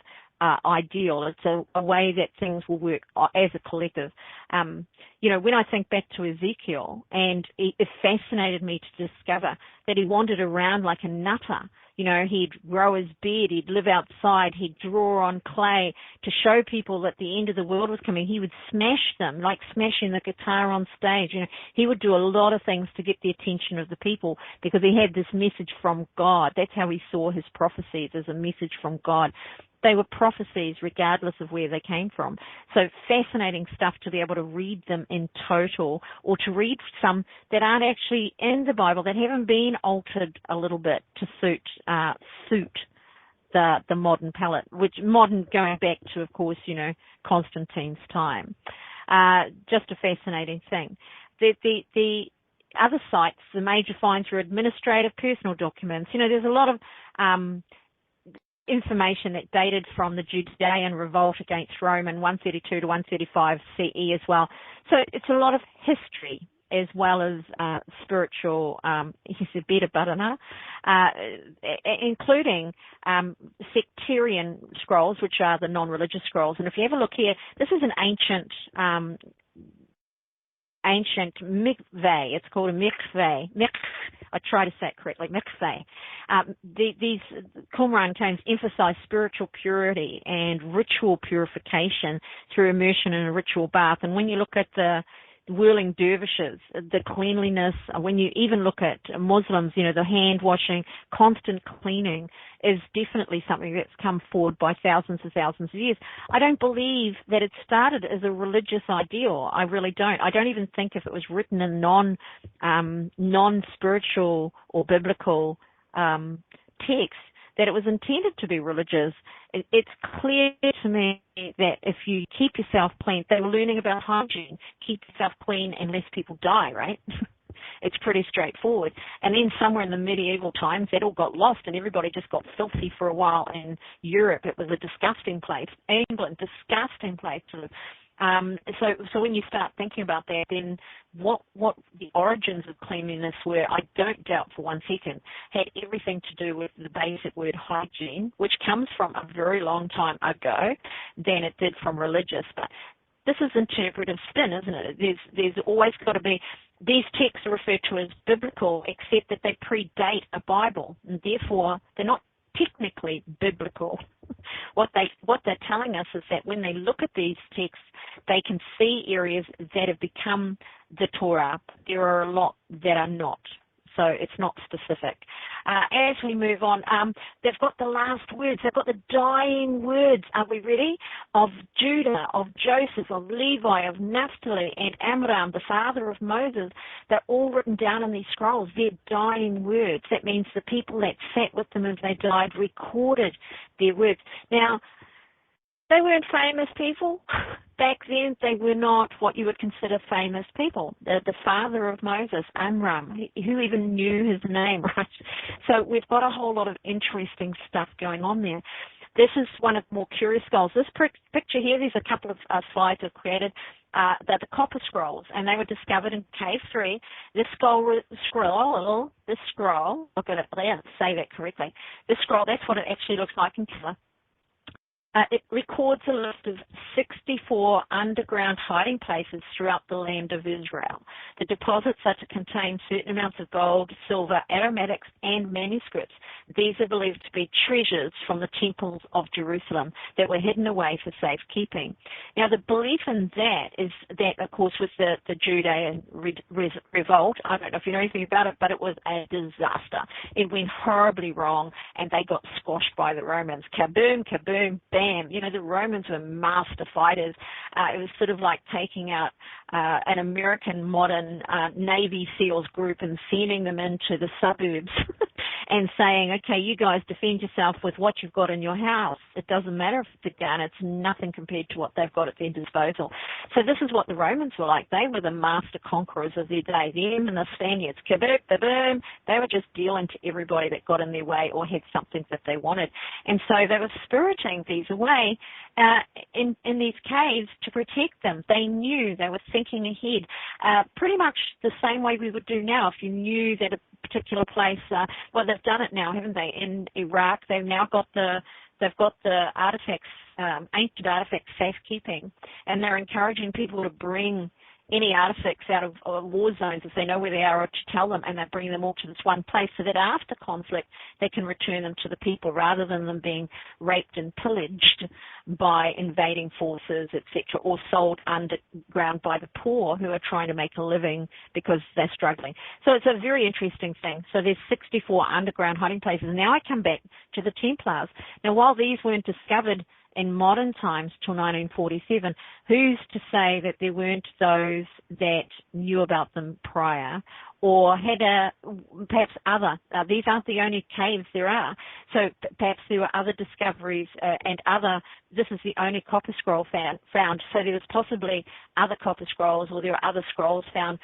ideal. It's a way that things will work as a collective. When I think back to Ezekiel, and it fascinated me to discover that he wandered around like a nutter. He'd grow his beard, he'd live outside, he'd draw on clay to show people that the end of the world was coming. He would smash them, like smashing the guitar on stage. He would do a lot of things to get the attention of the people because he had this message from God. That's how he saw his prophecies, as a message from God. They were prophecies regardless of where they came from. So fascinating stuff to be able to read them in total, or to read some that aren't actually in the Bible, that haven't been altered a little bit to suit the modern palate, which modern going back to, of course, Constantine's time. Just a fascinating thing. The other sites, the major finds were administrative, personal documents. There's a lot of information that dated from the Judean revolt against Rome in 132 to 135 CE as well. So it's a lot of history as well as spiritual, including sectarian scrolls, which are the non-religious scrolls. And if you have a look here, this is an ancient mikveh. It's called a mikveh. I try to say it correctly, mikveh. These Qumran tomes emphasize spiritual purity and ritual purification through immersion in a ritual bath. And when you look at the whirling dervishes, the cleanliness, when you even look at Muslims, the hand washing, constant cleaning is definitely something that's come forward by thousands and thousands of years. I don't believe that it started as a religious ideal. I really don't. I don't even think if it was written in non-spiritual or biblical text that it was intended to be religious. It's clear to me that if you keep yourself clean, they were learning about hygiene, keep yourself clean and less people die, right? It's pretty straightforward. And then somewhere in the medieval times, that all got lost and everybody just got filthy for a while. In Europe, it was a disgusting place. England, disgusting place. So when you start thinking about that, then what the origins of cleanliness were, I don't doubt for one second, had everything to do with the basic word hygiene, which comes from a very long time ago than it did from religious. But this is interpretive spin, isn't it? There's always got to be, these texts are referred to as biblical, except that they predate a Bible, and therefore they're not technically biblical. What they're telling us is that when they look at these texts, they can see areas that have become the Torah. There are a lot that are not. So it's not specific. As we move on, they've got the last words. They've got the dying words. Are we ready? Of Judah, of Joseph, of Levi, of Naphtali, and Amram, the father of Moses. They're all written down in these scrolls. They're dying words. That means the people that sat with them as they died recorded their words. Now, they weren't famous people. Back then, they were not what you would consider famous people. The father of Moses, Amram, who even knew his name, right? So we've got a whole lot of interesting stuff going on there. This is one of the more curious scrolls. This picture here, there's a couple of slides I've created. They're the copper scrolls, and they were discovered in Cave 3. This scroll, look at it there, say that correctly. This scroll, that's what it actually looks like in color. It records a list of 64 underground hiding places throughout the land of Israel. The deposits are to contain certain amounts of gold, silver, aromatics, and manuscripts. These are believed to be treasures from the temples of Jerusalem that were hidden away for safekeeping. Now, the belief in that is that, of course, with the Judean revolt, I don't know if you know anything about it, but it was a disaster. It went horribly wrong, and they got squashed by the Romans. Kaboom, kaboom, bam. The Romans were master fighters. It was sort of like taking out an American modern Navy SEALs group and sending them into the suburbs and saying, okay, you guys defend yourself with what you've got in your house. It doesn't matter if it's a gun. It's nothing compared to what they've got at their disposal. So this is what the Romans were like. They were the master conquerors of their day. Them and the Spaniards, kaboom, kaboom, they were just dealing to everybody that got in their way or had something that they wanted. And so they were spiriting these away in these caves to protect them. They knew, they were thinking ahead, pretty much the same way we would do now. If you knew that a particular place, well, they've done it now, haven't they? In Iraq, they've now got the artifacts, ancient artifacts safekeeping, and they're encouraging people to bring any artifacts out of war zones if they know where they are, or to tell them, and they bring them all to this one place so that after conflict they can return them to the people rather than them being raped and pillaged by invading forces, etc., or sold underground by the poor who are trying to make a living because they're struggling. So it's a very interesting thing. So there's 64 underground hiding places. Now I come back to the Templars. Now, while these weren't discovered in modern times till 1947, who's to say that there weren't those that knew about them prior or had perhaps other, these aren't the only caves there are, so perhaps there were other discoveries this is the only copper scroll found, so there was possibly other copper scrolls, or there were other scrolls found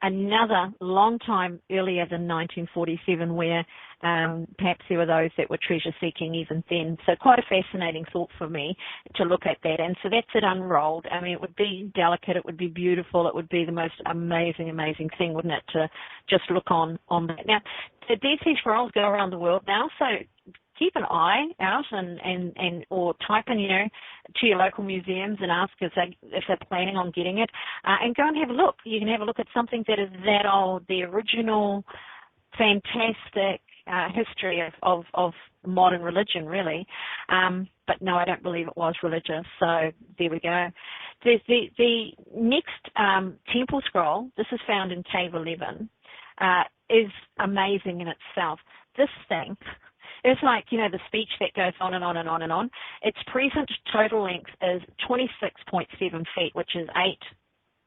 another long time earlier than 1947, where perhaps there were those that were treasure seeking even then. So quite a fascinating thought for me to look at that. And so that's it unrolled. I mean, it would be delicate, it would be beautiful, it would be the most amazing, amazing thing, wouldn't it, to just look on that. Now, the Dead Sea Scrolls go around the world now, so keep an eye out and or type in, to your local museums and ask if they're planning on getting it, and go and have a look. You can have a look at something that is that old, the original fantastic history of modern religion, really. But no, I don't believe it was religious. So there we go. There's the next temple scroll. This is found in Cave 11. Is amazing in itself. This thing, it's like, the speech that goes on and on and on and on. Its present total length is 26.7 feet, which is 8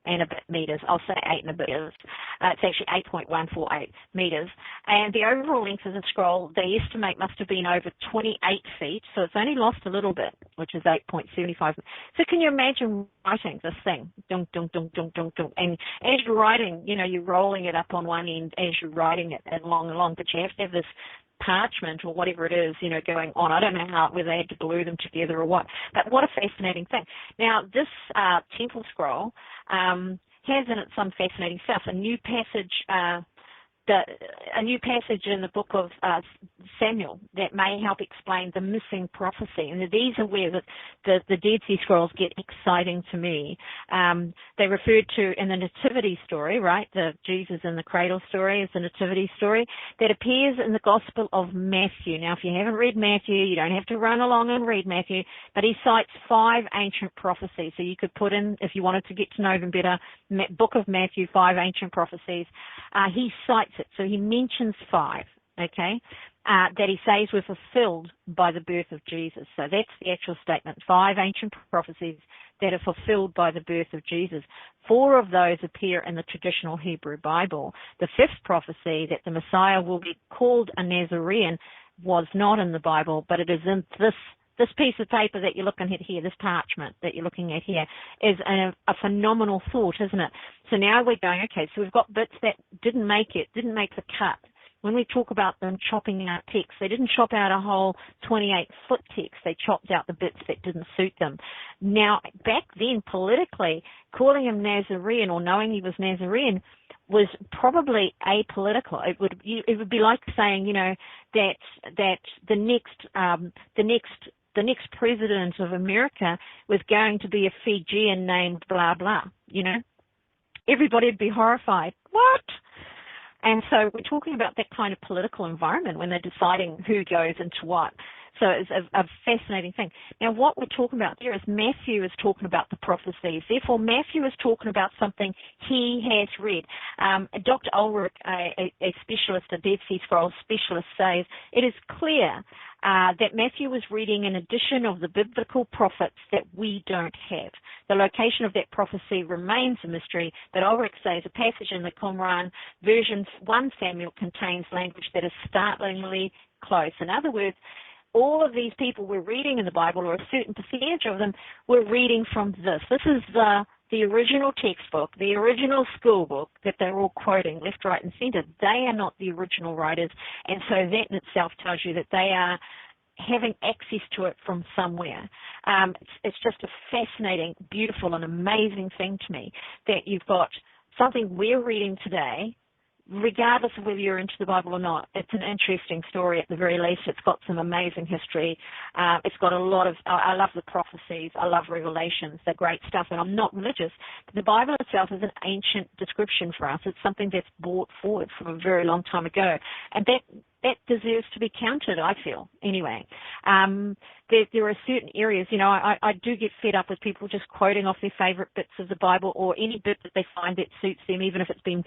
and a bit meters. I'll say 8 and a bit meters. It's actually 8.148 meters. And the overall length of the scroll, they estimate, must have been over 28 feet. So it's only lost a little bit, which is 8.75. So can you imagine writing this thing? Dunk, dunk, dunk, dunk, dunk, dunk. And as you're writing, you're rolling it up on one end as you're writing it along and along. But you have to have this parchment or whatever it is, going on. I don't know whether they had to glue them together or what, but what a fascinating thing. Now, this temple scroll has in it some fascinating stuff. A new passage in the book of Samuel that may help explain the missing prophecy. And these are where the Dead Sea Scrolls get exciting to me. They referred to in the Nativity story, right? The Jesus in the cradle story is the Nativity story that appears in the Gospel of Matthew. Now, if you haven't read Matthew, you don't have to run along and read Matthew, but he cites 5 ancient prophecies. So you could put in, if you wanted to get to know them better, Book of Matthew, 5 ancient prophecies. He cites it. So he mentions 5, okay, that he says were fulfilled by the birth of Jesus. So that's the actual statement, 5 ancient prophecies that are fulfilled by the birth of Jesus. 4 of those appear in the traditional Hebrew Bible. The 5th prophecy, that the Messiah will be called a Nazarene, was not in the Bible, but it is in this piece of paper that you're looking at here, this parchment that you're looking at here, is a phenomenal thought, isn't it? So now we're going, okay, so we've got bits that didn't make the cut. When we talk about them chopping out text, they didn't chop out a whole 28-foot text. They chopped out the bits that didn't suit them. Now, back then, politically, calling him Nazarene or knowing he was Nazarene was probably apolitical. It would be like saying, that the next president of America was going to be a Fijian named blah, blah, Everybody would be horrified. What? And so we're talking about that kind of political environment when they're deciding who goes into what. So it's a fascinating thing. Now, what we're talking about here is Matthew is talking about the prophecies. Therefore, Matthew is talking about something he has read. Dr. Ulrich, a specialist, a Dead Sea Scrolls specialist, says it is clear that Matthew was reading an edition of the biblical prophets that we don't have. The location of that prophecy remains a mystery, but Ulrich says a passage in the Qumran version 1 Samuel contains language that is startlingly close. In other words, all of these people were reading in the Bible, or a certain percentage of them were reading from this. This is the original textbook, the original school book that they're all quoting left, right, and center. They are not the original writers, and so that in itself tells you that they are having access to it from somewhere. It's just a fascinating, beautiful, and amazing thing to me that you've got something we're reading today, regardless of whether you're into the Bible or not. It's an interesting story at the very least. It's got some amazing history. It's got a lot of, I love the prophecies. I love Revelations. They're great stuff. And I'm not religious, but the Bible itself is an ancient description for us. It's something that's brought forward from a very long time ago. And that deserves to be counted, I feel, anyway. There are certain areas, I do get fed up with people just quoting off their favorite bits of the Bible or any bit that they find that suits them, even if it's been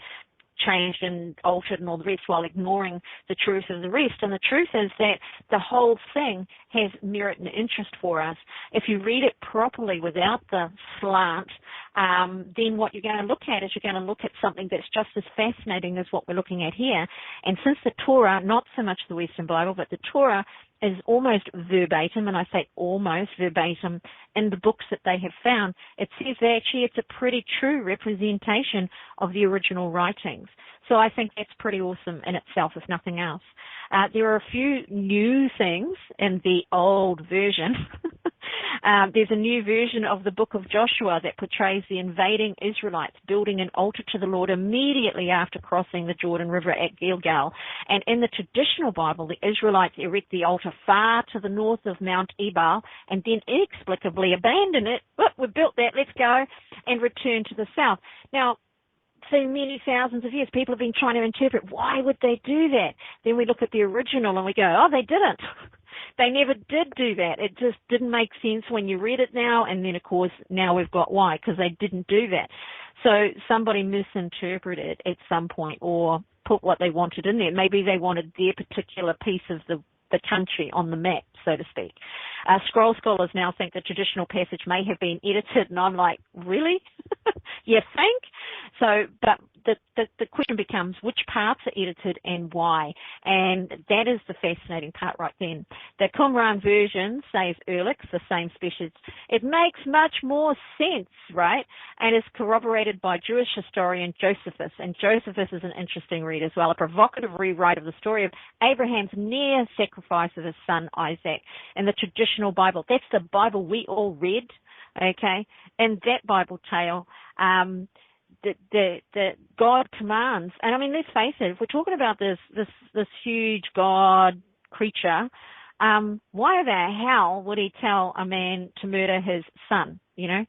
changed and altered and all the rest, while ignoring the truth of the rest. And the truth is that the whole thing has merit and interest for us. If you read it properly without the slant, then what you're going to look at is you're going to look at something that's just as fascinating as what we're looking at here. And since the Torah, not so much the Western Bible, but the Torah is almost verbatim, and I say almost verbatim, in the books that they have found, it says that actually it's a pretty true representation of the original writings. So I think that's pretty awesome in itself, if nothing else. There are a few new things in the old version. There's a new version of the book of Joshua that portrays the invading Israelites building an altar to the Lord immediately after crossing the Jordan River at Gilgal. And in the traditional Bible, the Israelites erect the altar far to the north of Mount Ebal and then inexplicably abandon it. Look, we built that, let's go, and return to the south. Now, for many thousands of years, people have been trying to interpret, why would they do that? Then we look at the original and we go, oh, they didn't. They never did do that. It just didn't make sense when you read it now, and then, of course, now we've got why, because they didn't do that. So somebody misinterpreted at some point or put what they wanted in there. Maybe they wanted their particular piece of the country on the map, so to speak. Scroll scholars now think the traditional passage may have been edited, and I'm like, really? You think? So, but the question becomes, which parts are edited and why? And that is the fascinating part right then. The Qumran version says Ehrlich, the same species. It makes much more sense, right? And is corroborated by Jewish historian Josephus. And Josephus is an interesting read as well, a provocative rewrite of the story of Abraham's near sacrifice of his son Isaac in the traditional Bible. That's the Bible we all read, okay? In that Bible tale, the God commands, and I mean, let's face it, if we're talking about this huge God creature, why the hell would he tell a man to murder his son? You know,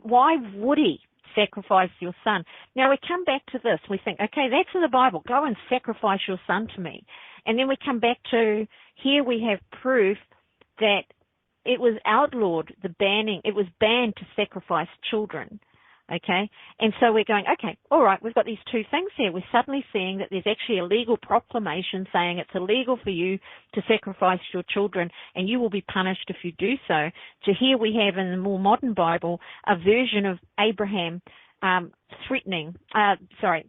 why would he sacrifice your son? Now we come back to this. We think, okay, that's in the Bible. Go and sacrifice your son to me, and then we come back to here. We have proof that it was outlawed, it was banned to sacrifice children, okay? And so we're going, okay, all right, we've got these two things here. We're suddenly seeing that there's actually a legal proclamation saying it's illegal for you to sacrifice your children and you will be punished if you do so. So here we have in the more modern Bible a version of Abraham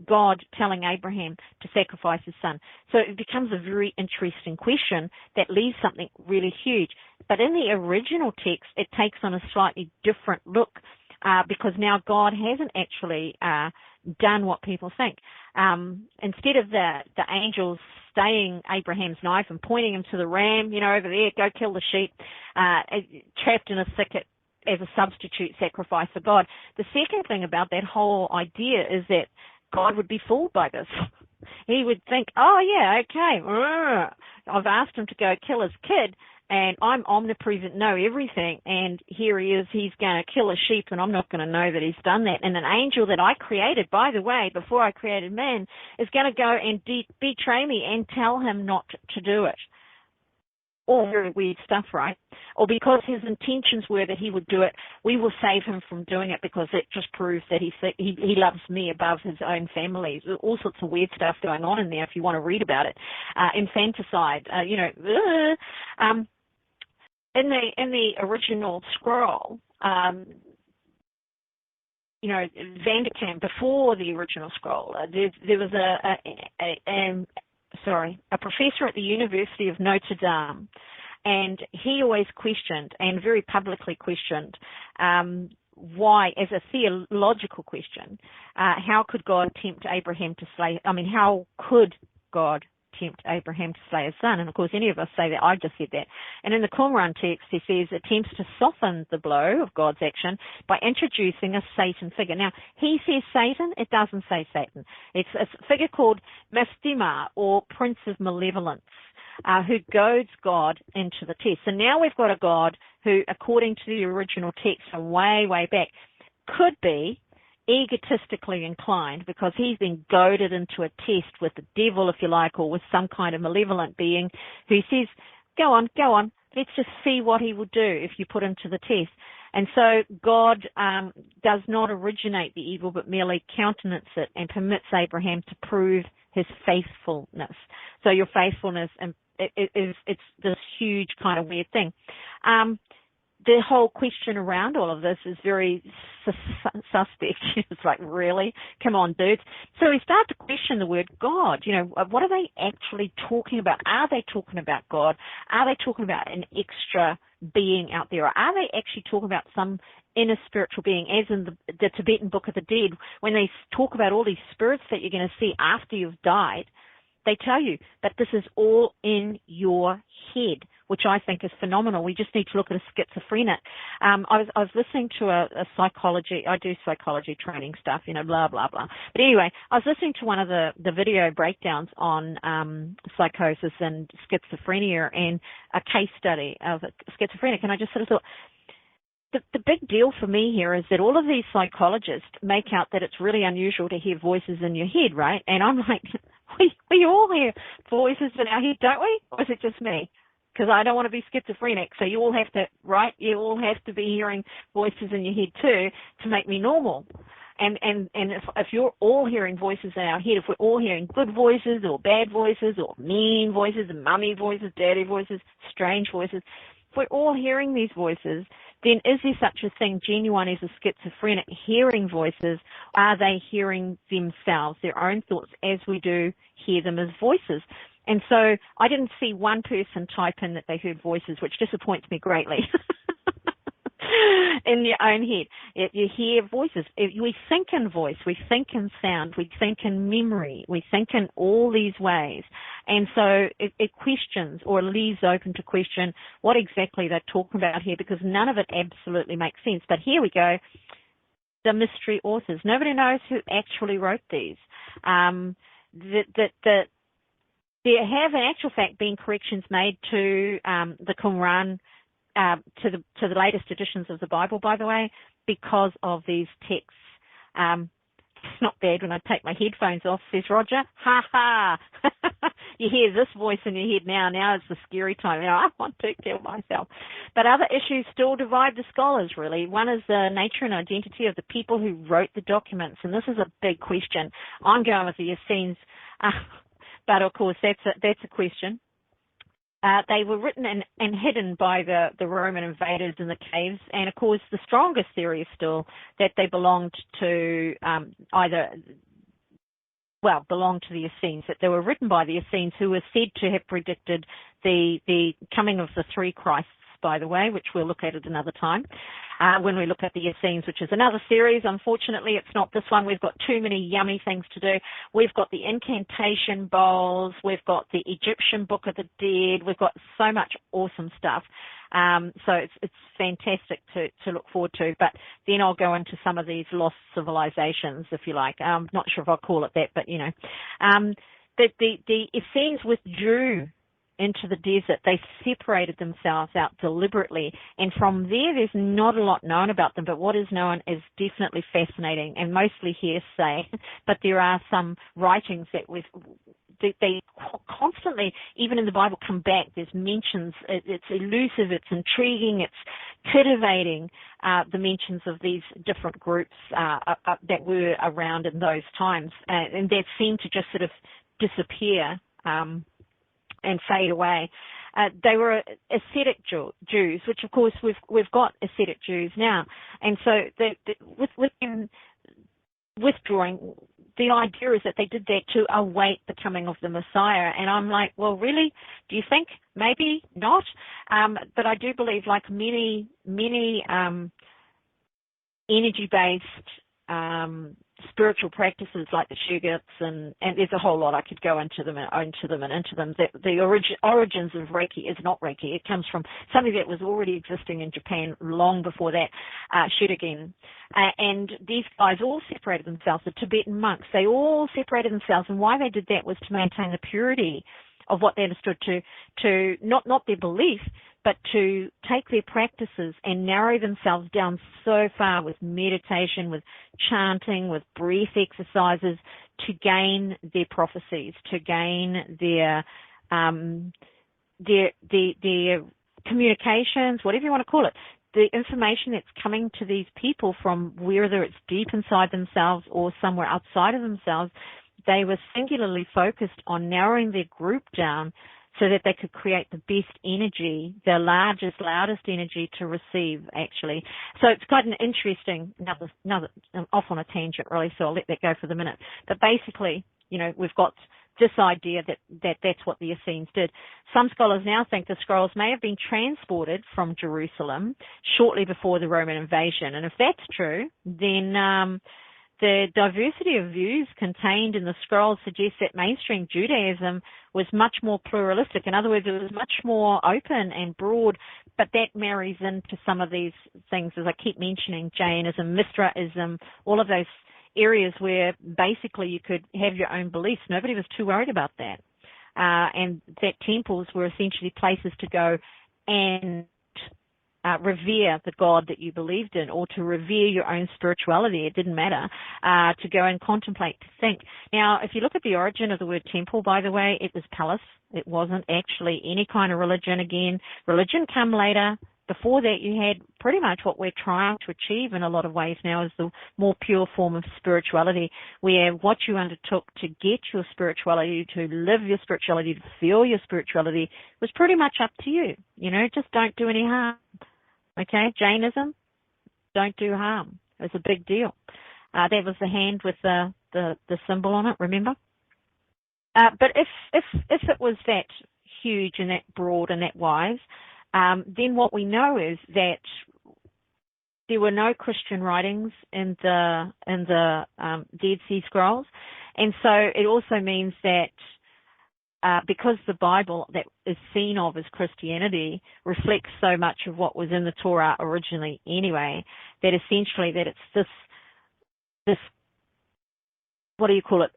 God telling Abraham to sacrifice his son. So it becomes a very interesting question that leaves something really huge. But in the original text, it takes on a slightly different look because now God hasn't actually done what people think. Instead of the angels staying Abraham's knife and pointing him to the ram, over there, go kill the sheep, trapped in a thicket, as a substitute sacrifice for God. The second thing about that whole idea is that God would be fooled by this. He would think, oh, yeah, okay, I've asked him to go kill his kid, and I'm omnipresent, know everything, and here he is, he's going to kill a sheep, and I'm not going to know that he's done that. And an angel that I created, by the way, before I created man, is going to go and betray me and tell him not to do it. All very weird stuff, right? Or because his intentions were that he would do it, we will save him from doing it because it just proves that he loves me above his own family. All sorts of weird stuff going on in there if you want to read about it. Infanticide, in the original scroll, Vanderkam, before the original scroll, there was a professor at the University of Notre Dame, and he always questioned, and very publicly questioned, why, as a theological question, how could God tempt Abraham to slay, how could God tempt Abraham to slay his son? And of course, any of us say that. I just said that. And in the Qumran text, he says, attempts to soften the blow of God's action by introducing a Satan figure. Now, he says Satan, it doesn't say Satan. It's a figure called Mastema, or Prince of Malevolence, who goads God into the test. So now we've got a God who, according to the original text from way, way back, could be egotistically inclined because he's been goaded into a test with the devil, if you like, or with some kind of malevolent being who says, go on, let's just see what he will do if you put him to the test. And so God does not originate the evil but merely countenance it and permits Abraham to prove his faithfulness. So your faithfulness, and it's this huge kind of weird thing. the whole question around all of this is very suspect. It's like, really? Come on, dudes. So we start to question the word God. What are they actually talking about? Are they talking about God? Are they talking about an extra being out there? Or are they actually talking about some inner spiritual being, as in the Tibetan Book of the Dead, when they talk about all these spirits that you're going to see after you've died? They tell you that this is all in your head, which I think is phenomenal. We just need to look at a schizophrenic. I was listening to a psychology. I do psychology training stuff, blah, blah, blah. But anyway, I was listening to one of the video breakdowns on psychosis and schizophrenia and a case study of a schizophrenic, and I just sort of thought, the big deal for me here is that all of these psychologists make out that it's really unusual to hear voices in your head, right? And I'm like, we all hear voices in our head, don't we? Or is it just me? Because I don't want to be schizophrenic, so you all have to, right? You all have to be hearing voices in your head too to make me normal. And if you're all hearing voices in our head, if we're all hearing good voices or bad voices or mean voices, mummy voices, daddy voices, strange voices, if we're all hearing these voices, then is there such a thing genuine as a schizophrenic hearing voices? Are they hearing themselves, their own thoughts, as we do hear them as voices? And so I didn't see one person type in that they heard voices, which disappoints me greatly. In your own head, you hear voices. We think in voice, we think in sound, we think in memory, we think in all these ways. And so it questions or leaves open to question what exactly they're talking about here, because none of it absolutely makes sense. But here we go, the mystery authors. Nobody knows who actually wrote these. There have, in actual fact, been corrections made to the Qumran, to the latest editions of the Bible, by the way, because of these texts. It's not bad when I take my headphones off, says Roger. Ha ha! You hear this voice in your head now. Now it's the scary time. I want to kill myself. But other issues still divide the scholars, really. One is the nature and identity of the people who wrote the documents, and this is a big question. I'm going with the Essenes, but of course that's a question. They were written and hidden by the Roman invaders in the caves. And, of course, the strongest theory is still that they belonged to belonged to the Essenes, that they were written by the Essenes, who were said to have predicted the coming of the three Christs, by the way, which we'll look at another time when we look at the Essenes, which is another series. Unfortunately, it's not this one. We've got too many yummy things to do. We've got the incantation bowls. We've got the Egyptian Book of the Dead. We've got so much awesome stuff. So it's fantastic to look forward to. But then I'll go into some of these lost civilizations, if you like. I'm not sure if I'll call it that, but, the Essenes withdrew into the desert. They separated themselves out deliberately, and from there there's not a lot known about them, but what is known is definitely fascinating and mostly hearsay. But there are some writings that they constantly, even in the Bible, come back. There's mentions. It's elusive, it's intriguing, it's captivating, the mentions of these different groups that were around in those times, and that seem to just sort of disappear and fade away. They were ascetic Jews, which of course we've got ascetic Jews now, and so with them withdrawing, the idea is that they did that to await the coming of the Messiah. And I'm like, well, really? Do you think? Maybe not. But I do believe, like many energy-based spiritual practices like the Shugats, and there's a whole lot I could go into them. The origins of Reiki is not Reiki. It comes from something that was already existing in Japan long before that, Shurigen. And these guys all separated themselves. The Tibetan monks, they all separated themselves, and why they did that was to maintain the purity of what they understood, to not their belief, but to take their practices and narrow themselves down so far with meditation, with chanting, with breath exercises, to gain their prophecies, to gain their communications, whatever you want to call it, the information that's coming to these people from whether it's deep inside themselves or somewhere outside of themselves. They were singularly focused on narrowing their group down so that they could create the best energy, the largest, loudest energy to receive, actually. So it's quite an interesting, another I'm off on a tangent really, so I'll let that go for the minute. But basically, we've got this idea that's what the Essenes did. Some scholars now think the scrolls may have been transported from Jerusalem shortly before the Roman invasion. And if that's true, then the diversity of views contained in the scrolls suggests that mainstream Judaism was much more pluralistic. In other words, it was much more open and broad, but that marries into some of these things, as I keep mentioning, Jainism, Mithraism, all of those areas where basically you could have your own beliefs. Nobody was too worried about that. And that temples were essentially places to go and revere the God that you believed in, or to revere your own spirituality. It didn't matter, to go and contemplate, to think. Now, if you look at the origin of the word temple, by the way, it was palace. It wasn't actually any kind of religion. Again, religion came later. Before that, you had pretty much what we're trying to achieve in a lot of ways now is the more pure form of spirituality, where what you undertook to get your spirituality, to live your spirituality, to feel your spirituality was pretty much up to you. Just don't do any harm. Okay, Jainism, don't do harm. It's a big deal. That was the hand with the symbol on it, remember? But if it was that huge and that broad and that wise, then what we know is that there were no Christian writings in the Dead Sea Scrolls, and so it also means that because the Bible that is seen of as Christianity reflects so much of what was in the Torah originally anyway, that essentially that it's this what do you call it,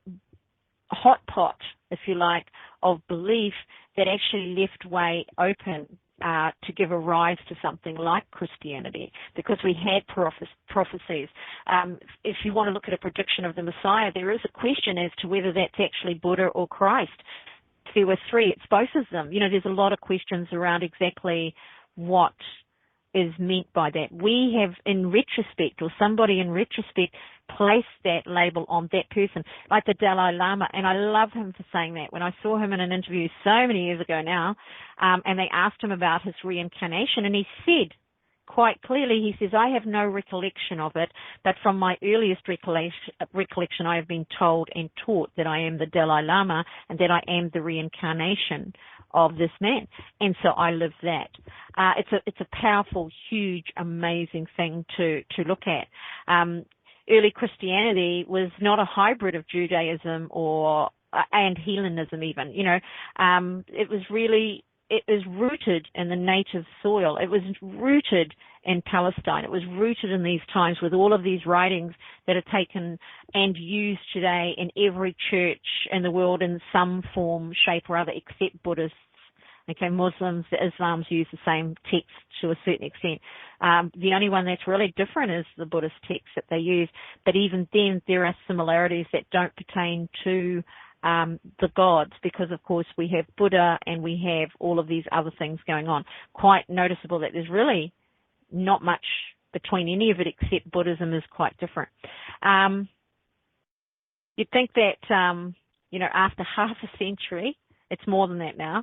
hot pot, if you like, of belief that actually left way open to give a rise to something like Christianity, because we had prophecies. If you want to look at a prediction of the Messiah, there is a question as to whether that's actually Buddha or Christ. If there were three, it's both of them. There's a lot of questions around exactly what is meant by that. We have, in retrospect, or somebody in retrospect, placed that label on that person, like the Dalai Lama, and I love him for saying that. When I saw him in an interview so many years ago now, and they asked him about his reincarnation, and he said quite clearly, he says, I have no recollection of it, but from my earliest recollection, I have been told and taught that I am the Dalai Lama and that I am the reincarnation of this man, and so I live that. It's a powerful, huge, amazing thing to look at. Early Christianity was not a hybrid of Judaism and Hellenism even. It was rooted in the native soil. It was rooted in Palestine. It was rooted in these times with all of these writings that are taken and used today in every church in the world in some form, shape or other, except Buddhists. Okay, Muslims, the Islams use the same text to a certain extent. The only one that's really different is the Buddhist text that they use. But even then, there are similarities that don't pertain to the gods, because of course we have Buddha and we have all of these other things going on. Quite noticeable that there's really not much between any of it except Buddhism is quite different. You'd think that, after half a century, it's more than that now,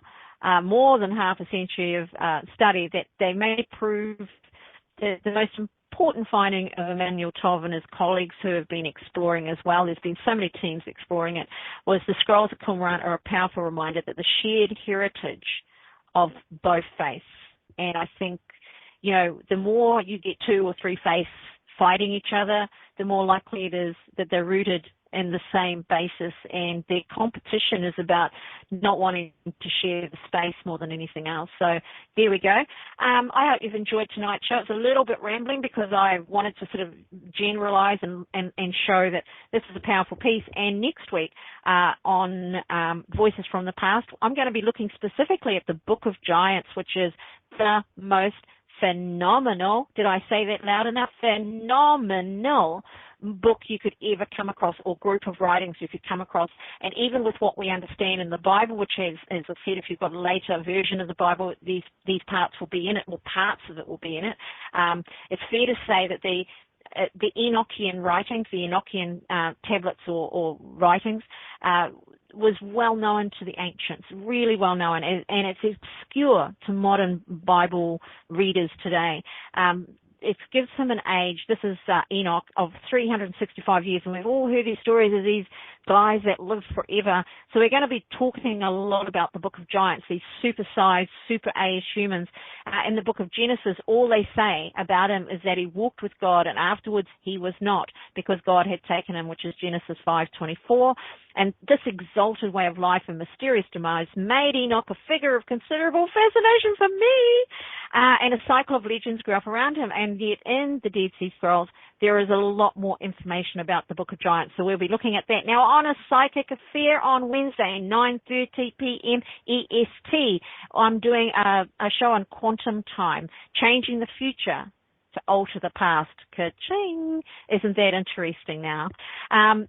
more than half a century of study, that they may prove that the most important finding of Emmanuel Tov and his colleagues who have been exploring as well, there's been so many teams exploring it, was the scrolls of Qumran are a powerful reminder that the shared heritage of both faiths. And I think, the more you get two or three faiths fighting each other, the more likely it is that they're rooted in the same basis, and their competition is about not wanting to share the space more than anything else. So there we go. I hope you've enjoyed tonight's show. It's a little bit rambling because I wanted to sort of generalize and show that this is a powerful piece. And next week on Voices from the Past, I'm going to be looking specifically at the Book of Giants, which is the most phenomenal, did I say that loud enough? Phenomenal book you could ever come across, or group of writings you could come across. And even with what we understand in the Bible, which has, as I said, if you've got a later version of the Bible, these parts will be in it, or parts of it will be in it. It's fair to say that the Enochian writings, the Enochian tablets or writings, was well known to the ancients, really well known, and it's obscure to modern Bible readers today. It gives him an age. This is Enoch of 365 years, and we've all heard these stories of these guys that live forever. So we're going to be talking a lot about the book of giants, these super-sized, super-aged humans. In the book of Genesis, all they say about him is that he walked with God, and afterwards he was not, because God had taken him, which is Genesis 5:24. And this exalted way of life and mysterious demise made Enoch a figure of considerable fascination for me. And a cycle of legends grew up around him. And yet in the Dead Sea Scrolls, there is a lot more information about the Book of Giants. So we'll be looking at that. Now, on a psychic affair on Wednesday, 9:30 p.m. EST, I'm doing a show on quantum time, changing the future to alter the past. Ka-ching! Isn't that interesting now?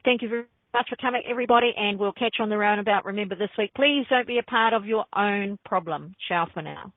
Thank you very much for coming, everybody, and we'll catch you on the roundabout. Remember this week, please don't be a part of your own problem. Ciao for now.